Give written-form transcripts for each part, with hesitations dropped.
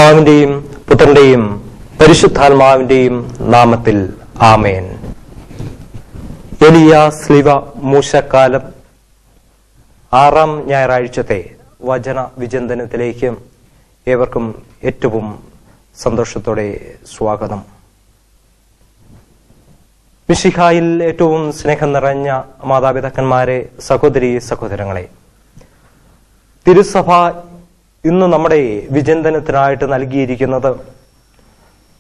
പിതാവിന്റെയും പുത്രന്റെയും പരിശുദ്ധാത്മാവിന്റെയും നാമത്തിൽ ആമേൻ. എലിയ സ്ലിവ മൂശക്കാലം 6-ാം ഞായറാഴ്ചത്തെ വചന വിചിന്തനത്തിലേക്ക് ഏവർക്കും ഏറ്റവും സന്തോഷത്തോടെ സ്വാഗതം. മിശിഹായിൽ ഏറ്റവും സ്നേഹം നിറഞ്ഞ മാതാപിതാക്കന്മാരെ, സഹോദരീ സഹോദരങ്ങളെ, തിരുസഭ ഇന്ന് നമ്മുടെ വിചിന്തനത്തിനായിട്ട് നൽകിയിരിക്കുന്നത്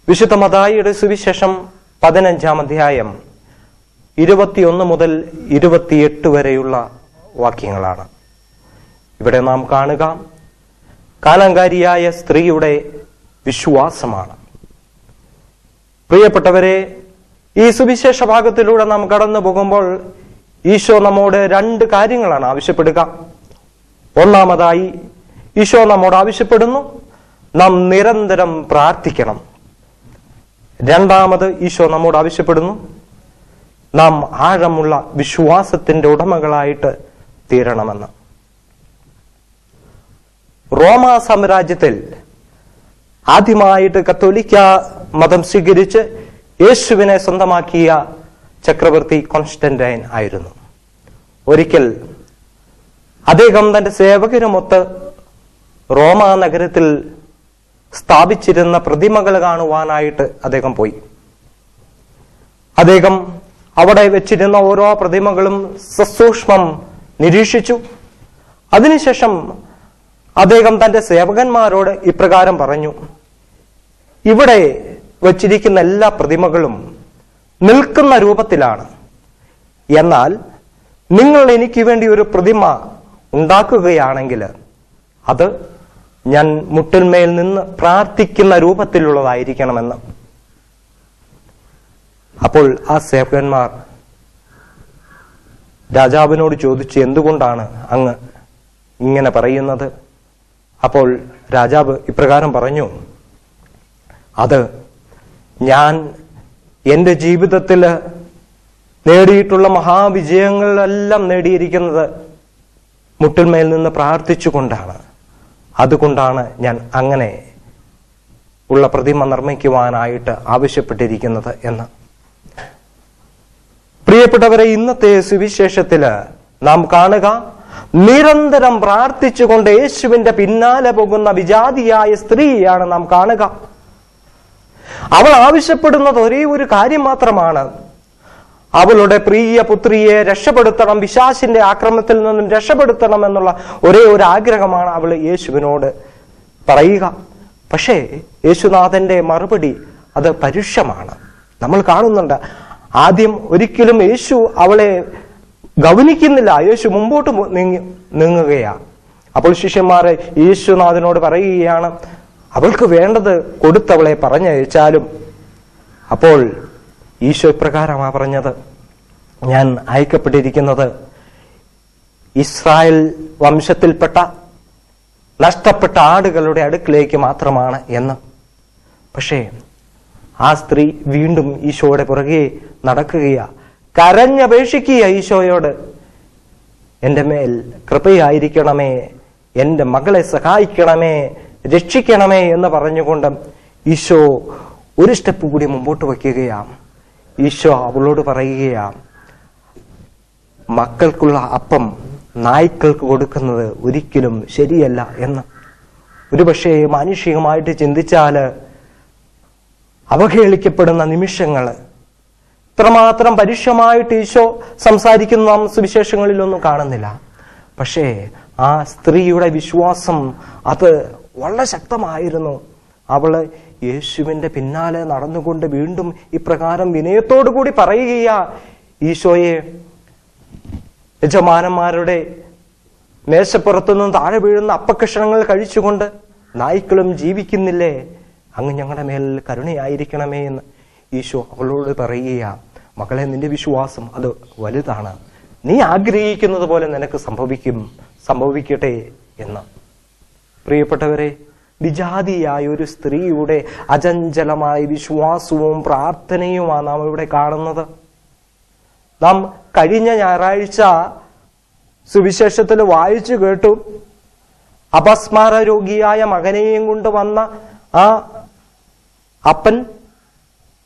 വിശുദ്ധ മത്തായിയുടെ സുവിശേഷം 15-ാം അധ്യായം 21 മുതൽ 28 വരെയുള്ള വാക്യങ്ങളാണ്. ഇവിടെ നാം കാണുക കാനാൻകാരിയായ സ്ത്രീയുടെ വിശ്വാസമാണ്. പ്രിയപ്പെട്ടവരെ, ഈ സുവിശേഷ ഭാഗത്തിലൂടെ നാം കടന്നു പോകുമ്പോൾ ഈശോ നമ്മോട് 2 കാര്യങ്ങളാണ് ആവശ്യപ്പെടുക. ഒന്നാമതായി ഈശോ നമ്മോട് ആവശ്യപ്പെടുന്നു നാം നിരന്തരം പ്രാർത്ഥിക്കണം. രണ്ടാമത് ഈശോ നമ്മോട് ആവശ്യപ്പെടുന്നു നാം ആഴമുള്ള വിശ്വാസത്തിന്റെ ഉടമകളായിട്ട് തീരണമെന്ന്. റോമ സാമ്രാജ്യത്തിൽ ആദ്യമായിട്ട് കത്തോലിക്ക മതം സ്വീകരിച്ച് യേശുവിനെ സ്വന്തമാക്കിയ ചക്രവർത്തി കോൺസ്റ്റന്റൈൻ ആയിരുന്നു. ഒരിക്കൽ അദ്ദേഹം തന്റെ സേവകരുമൊത്ത് റോമ നഗരത്തിൽ സ്ഥാപിച്ചിരുന്ന പ്രതിമകൾ കാണുവാനായിട്ട് അദ്ദേഹം പോയി. അദ്ദേഹം അവിടെ വെച്ചിരുന്ന ഓരോ പ്രതിമകളും സസൂക്ഷ്മം നിരീക്ഷിച്ചു. അതിനുശേഷം അദ്ദേഹം തന്റെ സേവകന്മാരോട് ഇപ്രകാരം പറഞ്ഞു: ഇവിടെ വച്ചിരിക്കുന്ന എല്ലാ പ്രതിമകളും നിൽക്കുന്ന രൂപത്തിലാണ്. എന്നാൽ നിങ്ങൾ എനിക്ക് വേണ്ടി ഒരു പ്രതിമ ഉണ്ടാക്കുകയാണെങ്കിൽ അത് ഞാൻ മുട്ടിന്മേൽ നിന്ന് പ്രാർത്ഥിക്കുന്ന രൂപത്തിലുള്ളതായിരിക്കണമെന്ന്. അപ്പോൾ ആ സേവകന്മാർ രാജാവിനോട് ചോദിച്ചു, എന്തുകൊണ്ടാണ് അങ്ങ് ഇങ്ങനെ പറയുന്നത്? അപ്പോൾ രാജാവ് ഇപ്രകാരം പറഞ്ഞു: അത് ഞാൻ എൻ്റെ ജീവിതത്തിൽ നേടിയിട്ടുള്ള മഹാവിജയങ്ങളെല്ലാം നേടിയിരിക്കുന്നത് മുട്ടിന്മേൽ നിന്ന് പ്രാർത്ഥിച്ചുകൊണ്ടാണ്. അതുകൊണ്ടാണ് ഞാൻ അങ്ങനെ ഉള്ള പ്രതിമ നിർമ്മിക്കുവാനായിട്ട് ആവശ്യപ്പെട്ടിരിക്കുന്നത് എന്ന്. പ്രിയപ്പെട്ടവരെ, ഇന്നത്തെ സുവിശേഷത്തില് നാം കാണുക നിരന്തരം പ്രാർത്ഥിച്ചുകൊണ്ട് യേശുവിന്റെ പിന്നാലെ പോകുന്ന വിജാതിയായ സ്ത്രീയാണ് നാം കാണുക. അവൾ ആവശ്യപ്പെടുന്നത് ഒരേ ഒരു കാര്യം മാത്രമാണ്: അവളുടെ പ്രിയ പുത്രിയെ രക്ഷപ്പെടുത്തണം, പിശാചിന്റെ ആക്രമണത്തിൽ നിന്നും രക്ഷപ്പെടുത്തണം എന്നുള്ള ഒരേ ഒരു ആഗ്രഹമാണ് അവൾ യേശുവിനോട് പറയുക. പക്ഷേ യേശുനാഥന്റെ മറുപടി അത് പരുഷമാണ്. നമ്മൾ കാണുന്നുണ്ട്, ആദ്യം ഒരിക്കലും യേശു അവളെ ഗൗനിക്കുന്നില്ല. യേശു മുമ്പോട്ട് നീങ്ങുകയാ. അപ്പോൾ ശിഷ്യന്മാരെ യേശുനാഥനോട് പറയുകയാണ്, അവൾക്ക് വേണ്ടത് കൊടുത്തവളെ പറഞ്ഞയച്ചാലും. അപ്പോൾ ഈശോ ഇപ്രകാരമാണ് പറഞ്ഞത്: ഞാൻ അയക്കപ്പെട്ടിരിക്കുന്നത് ഇസ്രായേൽ വംശത്തിൽപ്പെട്ട നഷ്ടപ്പെട്ട ആടുകളുടെ അടുക്കിലേക്ക് മാത്രമാണ് എന്ന്. പക്ഷേ ആ സ്ത്രീ വീണ്ടും ഈശോയുടെ പുറകെ നടക്കുകയാ, കരഞ്ഞപേക്ഷിക്കുക ഈശോയോട്, എൻ്റെ മേൽ കൃപയായിരിക്കണമേ, എൻ്റെ മകളെ സഹായിക്കണമേ, രക്ഷിക്കണമേ എന്ന് പറഞ്ഞുകൊണ്ട് ഈശോ ഒരു സ്റ്റെപ്പ് കൂടി മുമ്പോട്ട് വയ്ക്കുകയാണ്. ഈശോ അവളോട് പറയുകയാണ്, മക്കൾക്കുള്ള അപ്പം നായ്ക്കൾക്ക് കൊടുക്കുന്നത് ഒരിക്കലും ശരിയല്ല എന്ന്. ഒരുപക്ഷെ മാനുഷികമായിട്ട് ചിന്തിച്ചാല് അവഹേളിക്കപ്പെടുന്ന നിമിഷങ്ങൾ ഇത്രമാത്രം പരുഷമായിട്ട് ഈശോ സംസാരിക്കുന്ന നാം സുവിശേഷങ്ങളിലൊന്നും കാണുന്നില്ല. പക്ഷേ ആ സ്ത്രീയുടെ വിശ്വാസം അത് വളരെ ശക്തമായിരുന്നു. അവള് യേശുവിന്റെ പിന്നാലെ നടന്നുകൊണ്ട് വീണ്ടും ഇപ്രകാരം വിനയത്തോടു കൂടി പറയുകയാ: ഈശോയെ, യജമാനന്മാരുടെ മേശപ്പുറത്തുനിന്നും താഴെ വീഴുന്ന അപ്പക്കഷണങ്ങൾ കഴിച്ചുകൊണ്ട് നായ്ക്കളും ജീവിക്കുന്നില്ലേ? അങ്ങ് ഞങ്ങളുടെ മേൽ കരുണയായിരിക്കണമേ എന്ന് ഈശോ അവളോട് പറയുകയാ. മകളെ, നിന്റെ വിശ്വാസം അത് വലുതാണ്, നീ ആഗ്രഹിക്കുന്നത് പോലെ നിനക്ക് സംഭവിക്കട്ടെ എന്ന്. പ്രിയപ്പെട്ടവരെ, വിജാതിയായ ഒരു സ്ത്രീയുടെ അചഞ്ചലമായ വിശ്വാസവും പ്രാർത്ഥനയുമാണ് നാം ഇവിടെ കാണുന്നത്. നാം കഴിഞ്ഞ ഞായറാഴ്ച സുവിശേഷത്തിൽ വായിച്ചു കേട്ടു, അപസ്മാര രോഗിയായ മകനെയും കൊണ്ട് വന്ന ആ അപ്പൻ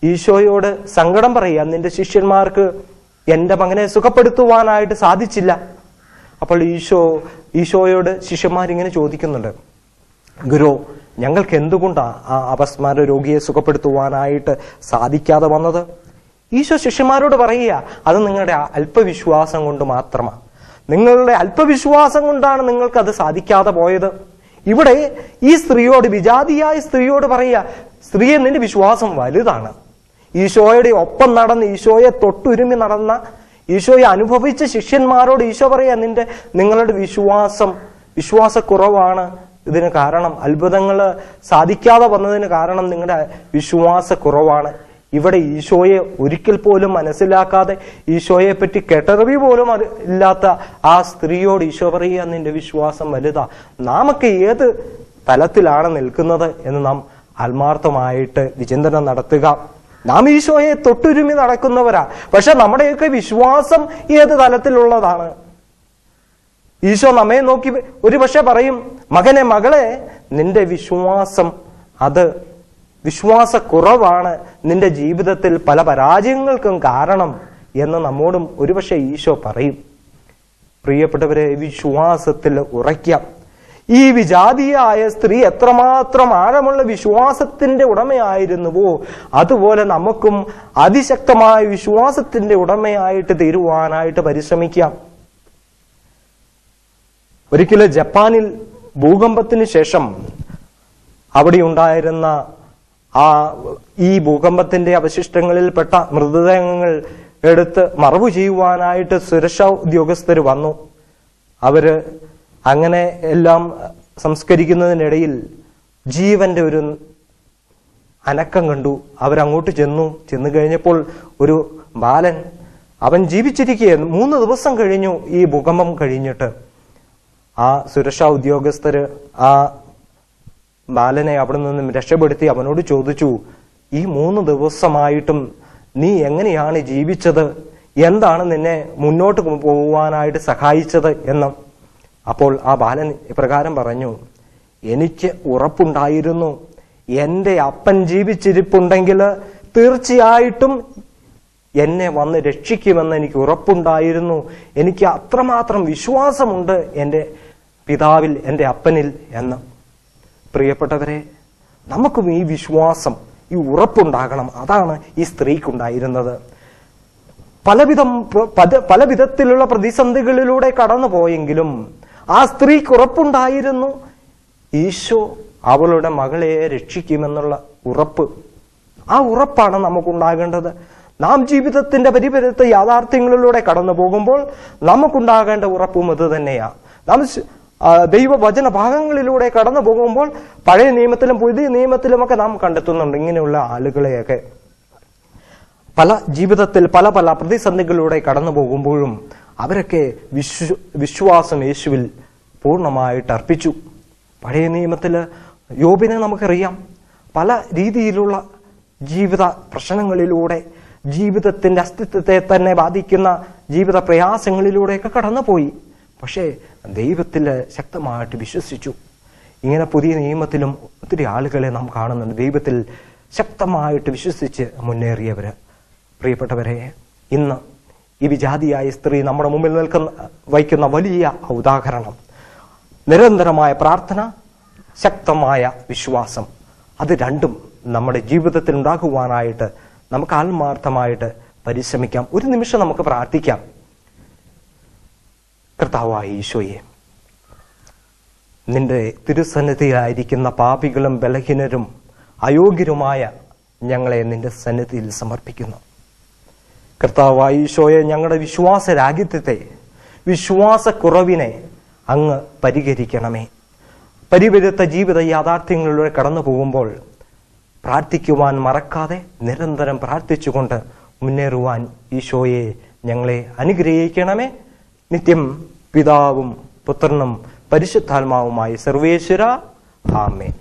ഈശോയോട് സങ്കടം പറയുക, നിന്റെ ശിഷ്യന്മാർക്ക് എൻ്റെ മകനെ സുഖപ്പെടുത്തുവാനായിട്ട് സാധിച്ചില്ല. അപ്പോൾ ഈശോയോട് ശിഷ്യന്മാരിങ്ങനെ ചോദിക്കുന്നുണ്ട്, ഗുരു, ഞങ്ങൾക്ക് എന്തുകൊണ്ടാണ് ആ അപസ്മാര രോഗിയെ സുഖപ്പെടുത്തുവാനായിട്ട് സാധിക്കാതെ വന്നത്? ഈശോ ശിഷ്യന്മാരോട് പറയുക, അത് നിങ്ങളുടെ അല്പവിശ്വാസം കൊണ്ട് മാത്രമാണ്. നിങ്ങളുടെ അല്പവിശ്വാസം കൊണ്ടാണ് നിങ്ങൾക്ക് അത് സാധിക്കാതെ പോയത്. ഇവിടെ ഈ സ്ത്രീയോട്, വിജാതിയായ സ്ത്രീയോട് പറയുക, സ്ത്രീയെ, നിന്റെ വിശ്വാസം വലുതാണ്. ഈശോയുടെ ഒപ്പം നടന്ന്, ഈശോയെ തൊട്ടുരുമി നടന്ന, ഈശോയെ അനുഭവിച്ച ശിഷ്യന്മാരോട് ഈശോ പറയാ, നിങ്ങളുടെ വിശ്വാസക്കുറവാണ് ഇതിന് കാരണം. അത്ഭുതങ്ങൾ സാധിക്കാതെ വന്നതിന് കാരണം നിങ്ങളുടെ വിശ്വാസക്കുറവാണ്. ഇവിടെ ഈശോയെ ഒരിക്കൽ പോലും മനസ്സിലാക്കാതെ, ഈശോയെ പറ്റി കേട്ടറിവ് പോലും ഇല്ലാത്ത ആ സ്ത്രീയോട് ഈശോ പറയുക, നിന്റെ വിശ്വാസം വലുതാ. നാമൊക്കെ ഏത് തലത്തിലാണ് നിൽക്കുന്നത് എന്ന് നാം ആത്മാർത്ഥമായിട്ട് വിചിന്തനം നടത്തുക. നാം ഈശോയെ തൊട്ടുരുമി നടക്കുന്നവരാ, പക്ഷെ നമ്മുടെയൊക്കെ വിശ്വാസം ഏത് തലത്തിലുള്ളതാണ്? ഈശോ നമ്മെ നോക്കി ഒരു പക്ഷെ പറയും, മകനെ, മകളെ, നിന്റെ വിശ്വാസം അത് വിശ്വാസക്കുറവാണ് നിന്റെ ജീവിതത്തിൽ പല പരാജയങ്ങൾക്കും കാരണം എന്ന് നമ്മോടും ഒരുപക്ഷെ ഈശോ പറയും. പ്രിയപ്പെട്ടവരെ, വിശ്വാസത്തിൽ ഉറയ്ക്കാം. ഈ വിജാതിയായ സ്ത്രീ എത്രമാത്രം ആഴമുള്ള വിശ്വാസത്തിന്റെ ഉടമയായിരുന്നുവോ അതുപോലെ നമുക്കും അതിശക്തമായ വിശ്വാസത്തിന്റെ ഉടമയായിട്ട് തീരുവാനായിട്ട് പരിശ്രമിക്കാം. ഒരിക്കലും ജപ്പാനിൽ ഭൂകമ്പത്തിന് ശേഷം അവിടെ ഉണ്ടായിരുന്ന ഈ ഭൂകമ്പത്തിന്റെ അവശിഷ്ടങ്ങളിൽപ്പെട്ട മൃതദേഹങ്ങൾ എടുത്ത് മറവു ചെയ്യുവാനായിട്ട് സുരക്ഷാ ഉദ്യോഗസ്ഥർ വന്നു. അവര് അങ്ങനെ എല്ലാം സംസ്കരിക്കുന്നതിനിടയിൽ ജീവന്റെ ഒരു അനക്കം കണ്ടു. അവരങ്ങോട്ട് ചെന്നു കഴിഞ്ഞപ്പോൾ ഒരു ബാലൻ, അവൻ ജീവിച്ചിരിക്കുകയായിരുന്നു. 3 ദിവസം കഴിഞ്ഞു ഈ ഭൂകമ്പം കഴിഞ്ഞിട്ട്. ആ സുരക്ഷാ ഉദ്യോഗസ്ഥര് ആ ബാലനെ അവിടെ നിന്നും രക്ഷപ്പെടുത്തി അവനോട് ചോദിച്ചു, ഈ 3 ദിവസമായിട്ടും നീ എങ്ങനെയാണ് ജീവിച്ചത്? എന്താണ് നിന്നെ മുന്നോട്ട് പോകുവാനായിട്ട് സഹായിച്ചത് എന്ന്. അപ്പോൾ ആ ബാലൻ ഇപ്രകാരം പറഞ്ഞു, എനിക്ക് ഉറപ്പുണ്ടായിരുന്നു, എൻ്റെ അപ്പൻ ജീവിച്ചിരിപ്പുണ്ടെങ്കിൽ തീർച്ചയായിട്ടും എന്നെ വന്ന് രക്ഷിക്കുമെന്ന് എനിക്ക് ഉറപ്പുണ്ടായിരുന്നു. എനിക്ക് അത്രമാത്രം വിശ്വാസമുണ്ട് എൻ്റെ പിതാവിൽ, എൻ്റെ അപ്പനിൽ എന്ന്. പ്രിയപ്പെട്ടവരെ, നമുക്കും ഈ വിശ്വാസം, ഈ ഉറപ്പുണ്ടാകണം. അതാണ് ഈ സ്ത്രീക്കുണ്ടായിരുന്നത്. പല വിധത്തിലുള്ള പ്രതിസന്ധികളിലൂടെ കടന്നു പോയെങ്കിലും ആ സ്ത്രീക്ക് ഉറപ്പുണ്ടായിരുന്നു, ഈശോ അവളുടെ മകളെ രക്ഷിക്കുമെന്നുള്ള ഉറപ്പ്. ആ ഉറപ്പാണ് നമുക്കുണ്ടാകേണ്ടത്. നാം ജീവിതത്തിന്റെ പരിപരത്ത യാഥാർത്ഥ്യങ്ങളിലൂടെ കടന്നു പോകുമ്പോൾ നമുക്കുണ്ടാകേണ്ട ഉറപ്പും ഇത് തന്നെയാണ്. നാം ദൈവവചന ഭാഗങ്ങളിലൂടെ കടന്നു പോകുമ്പോൾ പഴയ നിയമത്തിലും പുതിയ നിയമത്തിലുമൊക്കെ നാം കണ്ടെത്തുന്നുണ്ട് ഇങ്ങനെയുള്ള ആളുകളെയൊക്കെ. ജീവിതത്തിൽ പല പ്രതിസന്ധികളിലൂടെ കടന്നു പോകുമ്പോഴും അവരൊക്കെ വിശ്വാസം യേശുവിൽ പൂർണ്ണമായിട്ട് അർപ്പിച്ചു. പഴയ നിയമത്തില് യോബിനെ നമുക്കറിയാം. പല രീതിയിലുള്ള ജീവിത പ്രശ്നങ്ങളിലൂടെ, ജീവിതത്തിന്റെ അസ്തിത്വത്തെ തന്നെ ബാധിക്കുന്ന ജീവിത പ്രയാസങ്ങളിലൂടെയൊക്കെ കടന്നുപോയി. പക്ഷേ ദൈവത്തിൽ ശക്തമായിട്ട് വിശ്വസിച്ചു. ഇങ്ങനെ പുതിയ നിയമത്തിലും ഒത്തിരി ആളുകളെ നാം കാണുന്നുണ്ട്, ദൈവത്തിൽ ശക്തമായിട്ട് വിശ്വസിച്ച് മുന്നേറിയവര്. പ്രിയപ്പെട്ടവരെ, ഇന്ന് ഈ വിജാതിയായ സ്ത്രീ നമ്മുടെ മുമ്പിൽ വയ്ക്കുന്ന വലിയ ഉദാഹരണം. നിരന്തരമായ പ്രാർത്ഥന, ശക്തമായ വിശ്വാസം, അത് രണ്ടും നമ്മുടെ ജീവിതത്തിൽ ഉണ്ടാകുവാനായിട്ട് നമുക്ക് ആത്മാർത്ഥമായിട്ട് പരിശ്രമിക്കാം. ഒരു നിമിഷം നമുക്ക് പ്രാർത്ഥിക്കാം. കർത്താവായ ഈശോയെ, നിന്റെ തിരുസന്നിധിയിലായിരിക്കുന്ന പാപികളും ബലഹീനരും അയോഗ്യരുമായ ഞങ്ങളെ നിന്റെ സന്നിധിയിൽ സമർപ്പിക്കുന്നു. കർത്താവായ ഈശോയെ, ഞങ്ങളുടെ വിശ്വാസരാഹിത്യത്തെ, വിശ്വാസക്കുറവിനെ അങ്ങ് പരിഹരിക്കണമേ. പരിവരുത്ത ജീവിത യാഥാർത്ഥ്യങ്ങളിലൂടെ കടന്നു പോകുമ്പോൾ പ്രാർത്ഥിക്കുവാൻ മറക്കാതെ നിരന്തരം പ്രാർത്ഥിച്ചുകൊണ്ട് മുന്നേറുവാൻ ഈശോയെ ഞങ്ങളെ അനുഗ്രഹിക്കണമേ. നിത്യം പിതാവും പുത്രനും പരിശുദ്ധാത്മാവുമായി സർവേശ്വര. ആമേൻ.